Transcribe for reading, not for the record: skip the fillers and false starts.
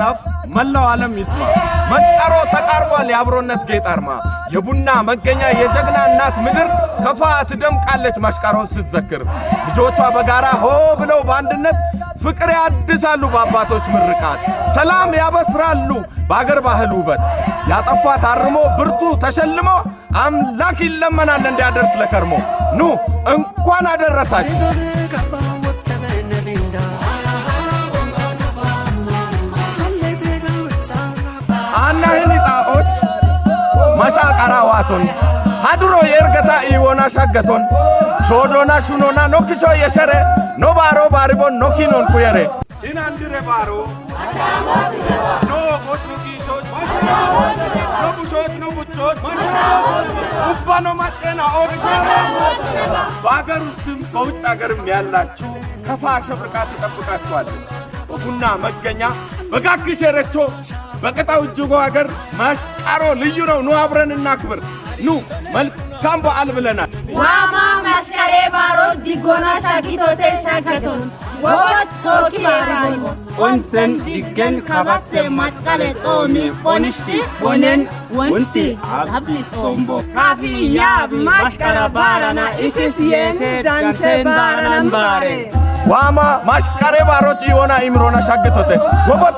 አጥናፍ መላው ዓለም ይስማ መስቀሮ ተቃርቧል የአብሮነት ጌጥ አርማ የቡና መገኛ የጀግና እናት ምድር ከፋ ትደምቃለች ማሽቀሮን ስትዘክር ልጆቿ በጋራ ሆ ብለው በአንድነት ፍቅር ያድሳሉ በአባቶች ምርቃት ሰላም ያበስራሉ በአገር ባህል ውበት ያጠፋ ታርሞ ብርቱ ተሸልሞ አምላክ ይለመናል እንዲያደርስ ለከርሞ ኑ እንኳን አደረሳችሁ አናህን ጣኦት ማሻቀራዋቶን ሃድሮ የርገታ ኢወና ሻገቶን ሾዶና ሹኖና ኖክሾ የሸረ ኖባሮ ባሪቦን ኖኪኖን ኩየሬ ኢናንድሬ ባሮ ኖ ቦስኑኪሾች ኖ ቡሾች ኖ ቡቾች ኡባኖ ማጤና ኦት በአገር ውስጥም በውጭ አገርም ያላችሁ ከፋ ሸብርቃት ይጠብቃችኋል በቡና መገኛ በጋክሸረቾ በቀጣው እጅጎ አገር ማሽቀሮ ልዩ ነው ኑ አብረን እናክብር ኑ መልካም በዓል ብለናል ዋማ ማሽቀሬ ባሮ ዲጎና ሻጊቶቴ ሻገቶን ወበት ቶኪ ባራይ ወንተን ዲገን ካባቴ ማጥቃለ ጾሚ ሆንሽቲ ሆነን ወንቲ አብሊ ጾምቦ ካፊ ያብ ማሽቀራ ባራና ኢክስየን ዳንቴ ባራናን ባሬ ዋማ ማሽቀሬ ባሮች ይሆና ኢምሮና ሻገቶቴ ወበት